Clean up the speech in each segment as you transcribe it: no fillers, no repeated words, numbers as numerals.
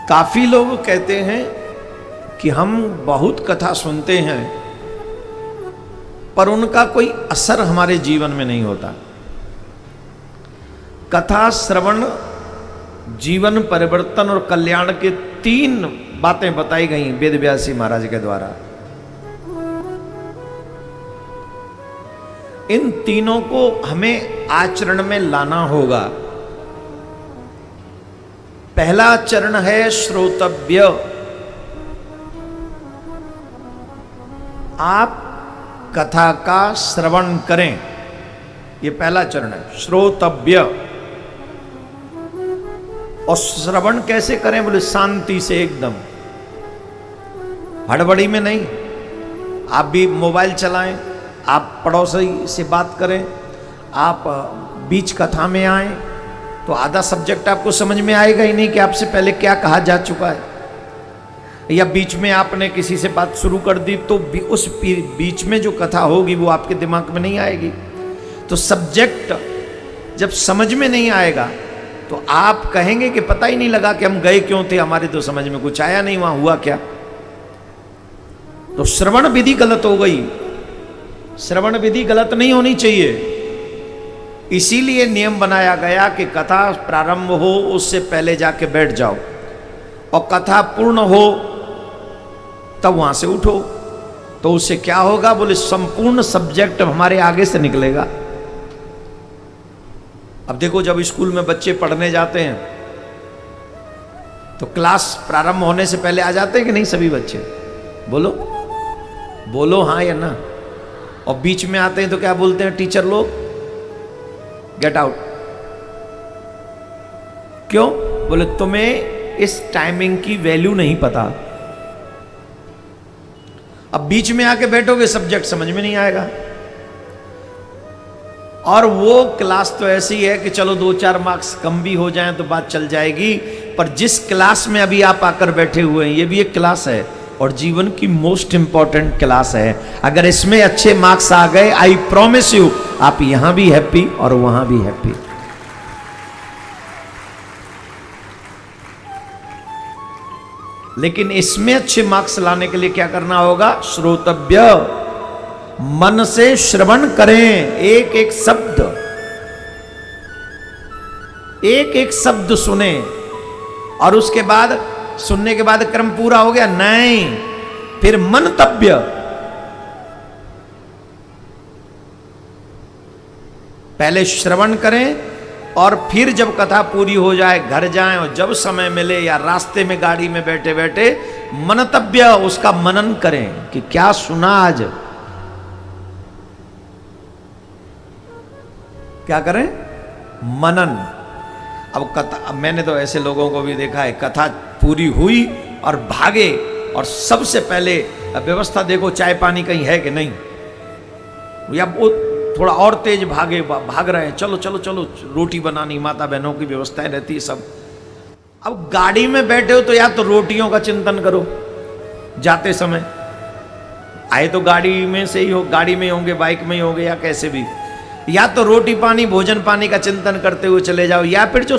काफी लोग कहते हैं कि हम बहुत कथा सुनते हैं पर उनका कोई असर हमारे जीवन में नहीं होता। कथा श्रवण जीवन परिवर्तन और कल्याण के 3 बातें बताई गई वेद व्यासी महाराज के द्वारा। इन तीनों को हमें आचरण में लाना होगा। पहला चरण है श्रोतव्य। आप कथा का श्रवण करें, यह पहला चरण है, श्रोतव्य। और श्रवण कैसे करें बोले शांति से, एकदम हड़बड़ी में नहीं। आप भी मोबाइल चलाएं, आप पड़ोसी से बात करें, आप बीच कथा में आए तो आधा सब्जेक्ट आपको समझ में आएगा ही नहीं कि आपसे पहले क्या कहा जा चुका है। या बीच में आपने किसी से बात शुरू कर दी तो उस बीच में जो कथा होगी वो आपके दिमाग में नहीं आएगी। तो सब्जेक्ट जब समझ में नहीं आएगा तो आप कहेंगे कि पता ही नहीं लगा कि हम गए क्यों थे, हमारे तो समझ में कुछ आया नहीं, वहां हुआ क्या। तो श्रवण विधि गलत हो गई। श्रवण विधि गलत नहीं होनी चाहिए, इसीलिए नियम बनाया गया कि कथा प्रारंभ हो उससे पहले जाके बैठ जाओ और कथा पूर्ण हो तब वहां से उठो। तो उससे क्या होगा बोले संपूर्ण सब्जेक्ट हमारे आगे से निकलेगा। अब देखो जब स्कूल में बच्चे पढ़ने जाते हैं तो क्लास प्रारंभ होने से पहले आ जाते हैं कि नहीं सभी बच्चे? बोलो बोलो हाँ या ना। और बीच में आते हैं तो क्या बोलते हैं टीचर लोग? Get out. क्यों? बोले तुम्हें इस टाइमिंग की वैल्यू नहीं पता। अब बीच में आके बैठोगे सब्जेक्ट समझ में नहीं आएगा। और वो क्लास तो ऐसी है कि चलो 2-4 मार्क्स कम भी हो जाएं तो बात चल जाएगी, पर जिस क्लास में अभी आप आकर बैठे हुए हैं ये भी एक क्लास है और जीवन की मोस्ट इंपॉर्टेंट क्लास है। अगर इसमें अच्छे मार्क्स आ गए, आई प्रॉमिस यू आप यहां भी हैप्पी और वहां भी हैप्पी। लेकिन इसमें अच्छे मार्क्स लाने के लिए क्या करना होगा? श्रोतव्य, मन से श्रवण करें। एक एक शब्द सुने और उसके बाद सुनने के बाद क्रम पूरा हो गया? नहीं, फिर मंतव्य। पहले श्रवण करें और फिर जब कथा पूरी हो जाए घर जाएं और जब समय मिले या रास्ते में गाड़ी में बैठे बैठे मंतव्य, उसका मनन करें कि क्या सुना आज। क्या करें? मनन। अब कथा, अब मैंने तो ऐसे लोगों को भी देखा है कथा पूरी हुई और भागे और सबसे पहले व्यवस्था देखो चाय पानी कहीं है कि नहीं, या वो थोड़ा और तेज भाग रहे हैं, चलो चलो चलो रोटी बनानी, माता बहनों की व्यवस्थाएं रहती है सब। अब गाड़ी में बैठे हो तो या तो रोटियों का चिंतन करो जाते समय, आए तो गाड़ी में से ही हो, गाड़ी में होंगे, बाइक में ही होंगे या कैसे भी, या तो रोटी पानी भोजन पानी का चिंतन करते हुए चले जाओ, या फिर जो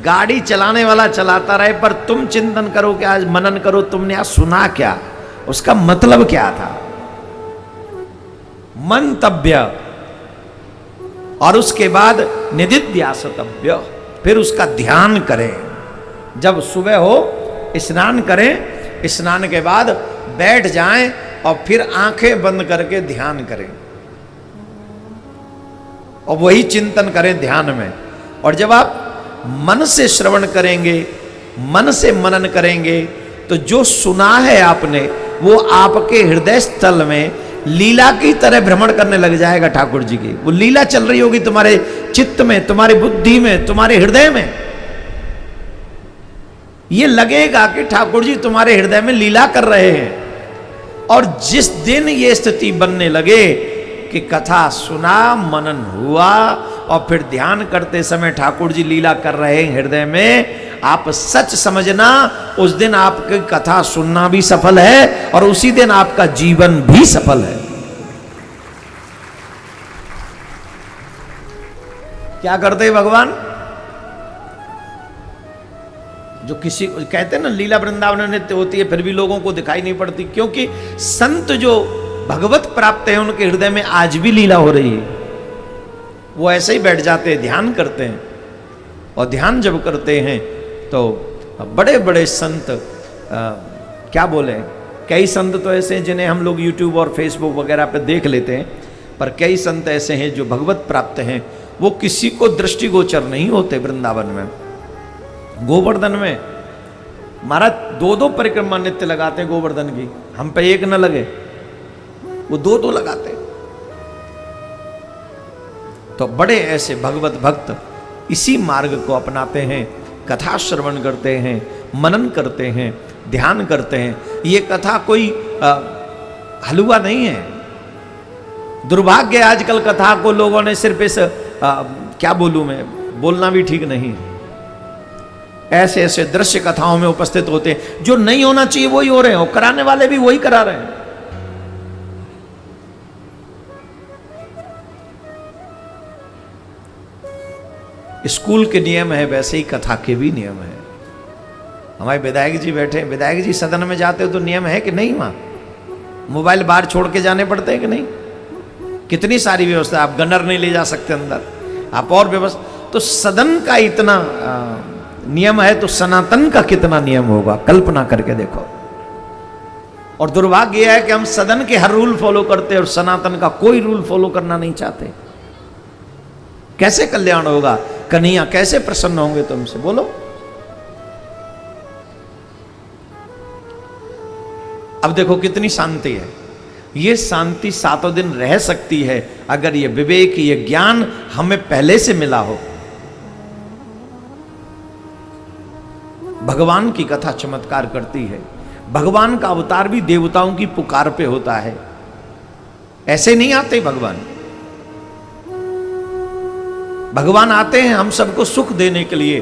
गाड़ी चलाने वाला चलाता रहे पर तुम चिंतन करो कि आज मनन करो तुमने आज सुना क्या, उसका मतलब क्या था। मंतव्य। और उसके बाद निदिध्यासतव्य, फिर उसका ध्यान करें। जब सुबह हो स्नान करें, स्नान के बाद बैठ जाएं और फिर आंखें बंद करके ध्यान करें और वही चिंतन करें ध्यान में। और जब आप मन से श्रवण करेंगे, मन से मनन करेंगे तो जो सुना है आपने वो आपके हृदय स्थल में लीला की तरह भ्रमण करने लग जाएगा। ठाकुर जी की वो लीला चल रही होगी तुम्हारे चित्त में, तुम्हारी बुद्धि में, तुम्हारे हृदय में। ये लगेगा कि ठाकुर जी तुम्हारे हृदय में लीला कर रहे हैं। और जिस दिन ये स्थिति बनने लगे कि कथा सुना, मनन हुआ और फिर ध्यान करते समय ठाकुर जी लीला कर रहे हैं हृदय में, आप सच समझना उस दिन आपकी कथा सुनना भी सफल है और उसी दिन आपका जीवन भी सफल है। क्या करते हैं भगवान? जो किसी कहते हैं ना लीला वृंदावन में नित्य होती है फिर भी लोगों को दिखाई नहीं पड़ती, क्योंकि संत जो भगवत प्राप्त है उनके हृदय में आज भी लीला हो रही है। वो ऐसे ही बैठ जाते हैं, ध्यान करते हैं, और ध्यान जब करते हैं तो बड़े बड़े संत क्या बोले, कई संत तो ऐसे हैं जिन्हें हम लोग यूट्यूब और फेसबुक वगैरह पे देख लेते हैं, पर कई संत ऐसे हैं जो भगवत प्राप्त हैं, वो किसी को दृष्टिगोचर नहीं होते। वृंदावन में, गोवर्धन में महाराज 2-2 परिक्रमा नित्य लगाते हैं गोवर्धन की, हम पे एक न लगे, वो 2 लगाते। तो बड़े ऐसे भगवत भक्त इसी मार्ग को अपनाते हैं, कथा श्रवण करते हैं, मनन करते हैं, ध्यान करते हैं। ये कथा कोई हलवा नहीं है। दुर्भाग्य आजकल कथा को लोगों ने सिर्फ इस क्या बोलूं मैं, बोलना भी ठीक नहीं है, ऐसे ऐसे दृश्य कथाओं में उपस्थित होते हैं, जो नहीं होना चाहिए वही हो रहे हैं, और कराने वाले भी वही करा रहे हैं। स्कूल के नियम है वैसे ही कथा के भी नियम है। हमारे विधायक जी बैठे, विधायक जी सदन में जाते हो तो नियम है कि नहीं? वहां मोबाइल बाहर छोड़ के जाने पड़ते हैं कि नहीं? कितनी सारी व्यवस्था, आप गनर नहीं ले जा सकते अंदर, आप और व्यवस्था। तो सदन का इतना नियम है तो सनातन का कितना नियम होगा, कल्पना करके देखो। और दुर्भाग्य यह है कि हम सदन के हर रूल फॉलो करते हैं और सनातन का कोई रूल फॉलो करना नहीं चाहते। कैसे कल्याण होगा? कन्हैया कैसे प्रसन्न होंगे तुमसे, बोलो? अब देखो कितनी शांति है। ये शांति 7 दिन रह सकती है अगर ये विवेक, ये ज्ञान हमें पहले से मिला हो। भगवान की कथा चमत्कार करती है। भगवान का अवतार भी देवताओं की पुकार पे होता है, ऐसे नहीं आते भगवान। भगवान आते हैं हम सबको सुख देने के लिए,